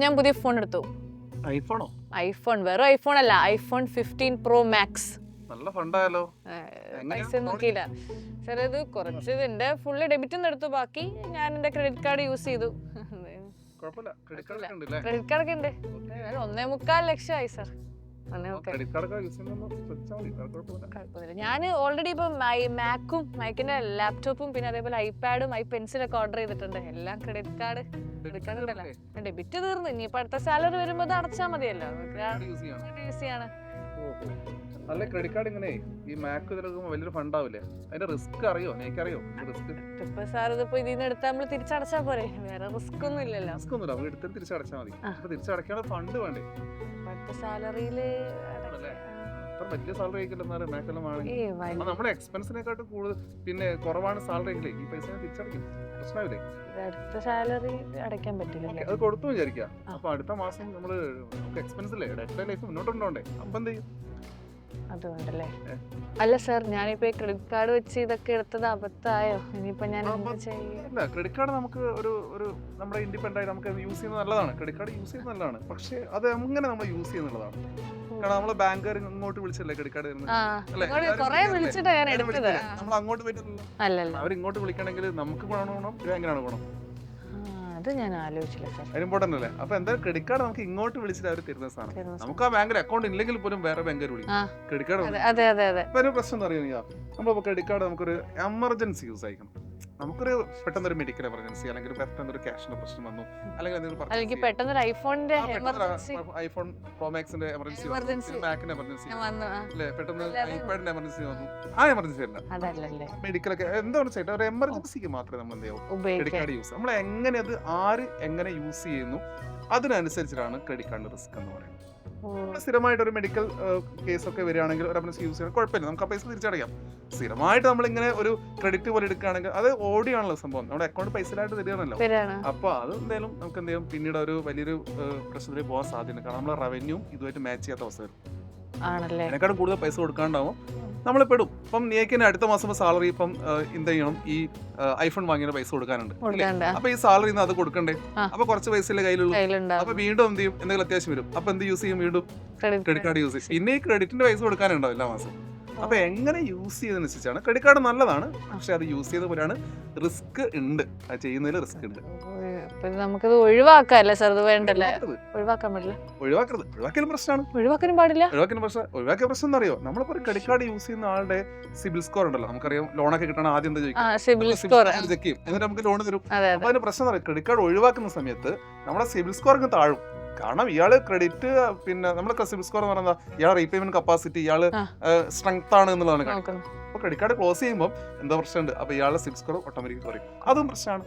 ഞാൻ പുതിയ ഫോൺ എടുത്തു. ഐഫോണോ? ഐഫോൺ, വെറും ഐഫോൺ അല്ല, ഐഫോൺ 15 Pro Max. നല്ല ഫണ്ടായാലോ. പൈസ നോക്കിയില്ല സാർ. ഇത് കുറച്ച് ഇതിന്റെ ഫുള്ള് ഡെബിറ്റ് ഒന്ന് എടുത്തു, ബാക്കി ഞാൻ എന്റെ ക്രെഡിറ്റ് കാർഡ് യൂസ് ചെയ്തു. കുഴപ്പമില്ല, ക്രെഡിറ്റ് കാർഡ് ഒക്കെ ഉണ്ടല്ലേ? ക്രെഡിറ്റ് കാർഡ് ഒക്കെ ഉണ്ട്. 1.25 ലക്ഷമായി സാർ. ക്രെഡിറ്റ് കാർഡ് ഒക്കെ യൂസ് ചെയ്യുമ്പോൾ ശ്രദ്ധിച്ചാൽ മതി, കുഴപ്പമില്ല. കുഴപ്പമില്ല. ഞാൻ ഓൾറെഡി ഇപ്പൊ മാക്കും മൈക്കിന്റെ ലാപ്ടോപ്പും പിന്നെ അതേപോലെ ഐപാഡും പെൻസിലൊക്കെ ഓർഡർ ചെയ്തിട്ടുണ്ട്. എല്ലാം ക്രെഡിറ്റ് കാർഡ് ഉണ്ടല്ലോ. ഡെബിറ്റ് തീർന്നു, ഇനിയിപ്പോ അടുത്ത സാലറി വരുമ്പോ അത് അടച്ചാൽ മതിയല്ലോ. യൂസ് ചെയ്യാണ്. അല്ല, ക്രെഡിറ്റ് കാർഡ് ഇങ്ങനെ ഈ മാക്ക് ഇതിലൊക്കെ വലിയൊരു ഫണ്ട് ആവില്ലേ? അതിന്റെ റിസ്ക് അറിയോ? എനിക്കറിയോ റിസ്ക്. ഇപ്പൊ സാർ ഇതിപ്പോ ഇതിന്ന് എടുത്താൽ നമ്മൾ തിരിച്ചടച്ചാ പോരെ, വേറെ റിസ്ക് ഒന്നും ഇല്ലല്ലോ. റിസ്ക് ഒന്നുമില്ല, നമുക്ക് എടുത്തിട്ട് തിരിച്ചടച്ചാൽ മതി. അപ്പൊ തിരിച്ചടക്കാനുള്ള ഫണ്ട് വേണ്ടേ? അടുത്ത സാലറിയില് അത്ര വലിയ സാലറി ആയിക്കില്ല മാക്കെല്ലാം ആണെങ്കിൽ നമ്മുടെ എക്സ്പെൻസിനെക്കാട്ടും കൂടുതൽ പിന്നെ കുറവാണ് സാലറി എങ്കിലേ ഈ പൈസ തിരിച്ചടയ്ക്കും. പ്രശ്നമില്ലേ? അടുത്ത സാലറി അടയ്ക്കാൻ പറ്റില്ല. അത് കൊടുത്തു വിചാരിക്കാം. അപ്പൊ അടുത്ത മാസം നമ്മള് എക്സ്പെൻസ് അല്ലേ, ഡേ ലൈഫ് മുന്നോട്ടുണ്ടോണ്ടേ. അപ്പൊ എന്ത് ചെയ്യും? അതുകൊണ്ടല്ലേ. അല്ല സാർ, ഞാനിപ്പോ ക്രെഡിറ്റ് കാർഡ് വെച്ച് ഇതൊക്കെ എടുത്തത് അബദ്ധമായോ? ഇനിയിപ്പോ ഞാൻ അല്ല, ക്രെഡിറ്റ് കാർഡ് നമുക്ക് ഒരു നമ്മുടെ ഇൻഡിപെൻഡന്റ് ആയി നമുക്ക് യൂസ് ചെയ്യുന്നത് നല്ലതാണ്. ക്രെഡിറ്റ് കാർഡ് യൂസ് ചെയ്യുന്നത് നല്ലതാണ്, പക്ഷെ അത് എങ്ങനെ നമ്മൾ യൂസ് ചെയ്യുന്നതാണ്. കാരണം നമ്മള് ബാങ്കുകാർ ഇങ്ങോട്ട് വിളിച്ചല്ലേ ക്രെഡിറ്റ് കാർഡ് നമ്മൾ അങ്ങോട്ട് പോയിട്ടില്ലല്ലോ. അവർ ഇങ്ങോട്ട് വിളിക്കണമെങ്കിൽ നമുക്ക് ഗുണം ബാങ്കിനാണ് ഗുണം. അത് ഞാൻ ആലോചിച്ചില്ല സാർ. അത് ഇമ്പോർട്ടന്റ് അല്ലേ? അപ്പൊ എന്തായാലും ക്രെഡിറ്റ് കാർഡ് നമുക്ക് ഇങ്ങോട്ട് വിളിച്ചിട്ട് അവർ തരുന്ന സാധനം. നമുക്ക് ആ ബാങ്കിൽ അക്കൗണ്ട് ഇല്ലെങ്കിൽ പോലും വേറെ ബാങ്കുകാർ വിളിക്കും ക്രെഡിറ്റ് കാർഡ്. ഇപ്പൊ ഒരു പ്രശ്നം എന്താ അറിയാ, നമ്മളിപ്പോ ക്രെഡിറ്റ് കാർഡ് നമുക്കൊരു എമർജൻസി യൂസ് ആയിരിക്കണം. നമുക്കൊരു പെട്ടെന്നൊരു മെഡിക്കൽ എമർജൻസി അല്ലെങ്കിൽ പെട്ടെന്നൊരു ക്യാഷിന്റെ പ്രശ്നം വന്നു, അല്ലെങ്കിൽ പെട്ടെന്ന് ഐഫോണിന്റെ ഐഫോൺ പ്രോ മാക്സിന്റെ എമർജൻസി, മാക്കിന്റെ എമർജൻസി അല്ലെ, പെട്ടെന്ന് ഐപാഡിന്റെ എമർജൻസി വന്നു. ആ എമർജൻസി അല്ല, മെഡിക്കലൊക്കെ എന്താ വെച്ചാൽ ഒരു എമർജൻസിക്ക് മാത്രമേ നമ്മൾ എന്ത് ചെയ്യും ക്രെഡിറ്റ് കാർഡ് യൂസ്. നമ്മൾ എങ്ങനെ അത് ആര് എങ്ങനെ യൂസ് ചെയ്യുന്നു അതിനനുസരിച്ചിട്ടാണ് ക്രെഡിറ്റ് കാർഡിന്റെ റിസ്ക് എന്ന് പറയുന്നത്. സ്ഥിരമായിട്ട് ഒരു മെഡിക്കൽ കേസ് ഒക്കെ വരികയാണെങ്കിൽ ഒരു എമർജൻസി യൂസ് ചെയ്യാൻ കുഴപ്പമില്ല, നമുക്ക് ആ പൈസ തിരിച്ചടയ്ക്കാം. സ്ഥിരമായിട്ട് നമ്മളിങ്ങനെ ഒരു ക്രെഡിറ്റ് പോലെ എടുക്കുകയാണെങ്കിൽ അത് ഓടിയാണല്ലോ സംഭവം, നമ്മുടെ അക്കൗണ്ട് പൈസയിലായിട്ട് തരികയാണല്ലോ. അപ്പൊ അത് എന്തായാലും നമുക്ക് എന്ത് ചെയ്യും, പിന്നീട് ഒരു വലിയൊരു പ്രശ്നത്തിൽ പോകാൻ സാധ്യത. കാരണം നമ്മളെ റവന്യൂ ഇതുമായിട്ട് മാച്ച് ചെയ്യാത്ത അവസ്ഥ വരും. അതിനെക്കാളും കൂടുതൽ പൈസ കൊടുക്കാണ്ടാവും നമ്മൾ പെടും. ഇപ്പം നീക്കിന് അടുത്ത മാസം സാലറി ഇപ്പം എന്ത് ചെയ്യണം, ഈ ഐഫോൺ വാങ്ങിയ പൈസ കൊടുക്കാനുണ്ട്. അപ്പൊ ഈ സാലറി അത് കൊടുക്കണ്ടേ? അപ്പൊ കുറച്ച് പൈസ കയ്യിലുള്ളൂ. അപ്പൊ വീണ്ടും എന്ത് ചെയ്യും, എന്തെങ്കിലും അത്യാവശ്യം വരും. അപ്പൊ എന്ത് യൂസ് ചെയ്യും, വീണ്ടും ക്രെഡിറ്റ് കാർഡ് യൂസ് ചെയ്യും. പിന്നെ ഈ ക്രെഡിറ്റിന്റെ പൈസ കൊടുക്കാനുണ്ടാവും എല്ലാ മാസം. അപ്പൊ എങ്ങനെ യൂസ് ചെയ്തതിനനുസരിച്ചാണ്. ക്രെഡിറ്റ് കാർഡ് നല്ലതാണ്, പക്ഷെ അത് യൂസ് ചെയ്ത പോലെയാണ് റിസ്ക് ഉണ്ട്, അത് ചെയ്യുന്നതിൽ റിസ്ക് ഉണ്ട്. നമുക്കത് ഒഴിവാക്കാല്ലേ സാർ? വേണ്ടല്ലേ, ഒഴിവാക്കാൻ പറ്റില്ല. ഒഴിവാക്കലും പ്രശ്നമാണ്. ഒഴിവാക്കാനും പാടില്ല. ഒഴിവാക്കിയ പ്രശ്നം എന്താ അറിയോ, നമ്മളിപ്പോ ക്രെഡിറ്റ് കാർഡ് യൂസ് ചെയ്യുന്ന ആളുടെ സിബിൽ സ്കോർ ഉണ്ടല്ലോ. നമുക്കറിയാം, ലോണൊക്കെ കിട്ടണം ആദ്യം എന്താ ചോദിക്കും, ചെക്ക് ചെയ്യും, എന്നിട്ട് നമുക്ക് ലോൺ തരും. അപ്പൊ അതിന്റെ പ്രശ്നം എന്താ, ക്രെഡിറ്റ് കാർഡ് ഒഴിവാക്കുന്ന സമയത്ത് നമ്മുടെ സിബിൽ സ്കോർ അങ്ങ് താഴും. കാരണം ഇയാള് ക്രെഡിറ്റ് പിന്നെ നമ്മുടെ സിബിൽ സ്കോർ എന്ന് പറയുന്നത് ഇയാളെ റീപേയ്മെന്റ് കപ്പാസിറ്റി, ഇയാള് സ്ട്രെങ്ത് ആണ് എന്നുള്ളതാണ് കാണിക്കുന്നത്. അപ്പൊ ക്രെഡിറ്റ് കാർഡ് ക്ലോസ് ചെയ്യുമ്പോൾ എന്താ പ്രശ്നമുണ്ട്, അപ്പൊ ഇയാളുടെ സിബിൽ സ്കോർ ഓട്ടോമാറ്റിക് കുറയും. അതും പ്രശ്നമാണ്.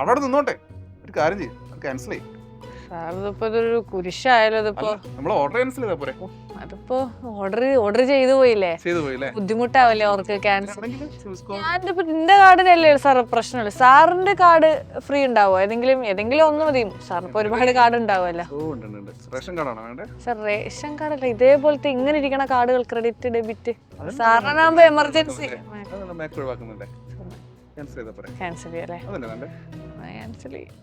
അവിടെ നിന്നോട്ടെ, ഒരു കാര്യം ചെയ്യും, ക്യാൻസൽ ചെയ്യും. കുരിശായാലോ നമ്മൾ ഓർഡർ ക്യാൻസൽ ചെയ്താ പോരെ? അതിപ്പോ ഓർഡർ ചെയ്തു പോയില്ലേ, ബുദ്ധിമുട്ടാവല്ലേ അവർക്ക് ക്യാൻസൽ. ഞാനിപ്പോ എന്റെ കാർഡിനല്ലേ സാർ പ്രശ്നമില്ല. സാറിന്റെ കാർഡ് ഫ്രീ ഉണ്ടാവോ? ഏതെങ്കിലും ഒന്ന് മതി സാറിന്. ഇപ്പൊ ഒരുപാട് കാർഡ് ഉണ്ടാവുമല്ലോ സാർ. റേഷൻ കാർഡല്ല, ഇതേപോലത്തെ ഇങ്ങനെ ഇരിക്കണ കാർഡുകൾ, ക്രെഡിറ്റ് ഡെബിറ്റ്. സാറിനാകുമ്പോ എമർജൻസി ക്യാൻസൽ ചെയ്യല്ലേ? ക്യാൻസൽ ചെയ്യും.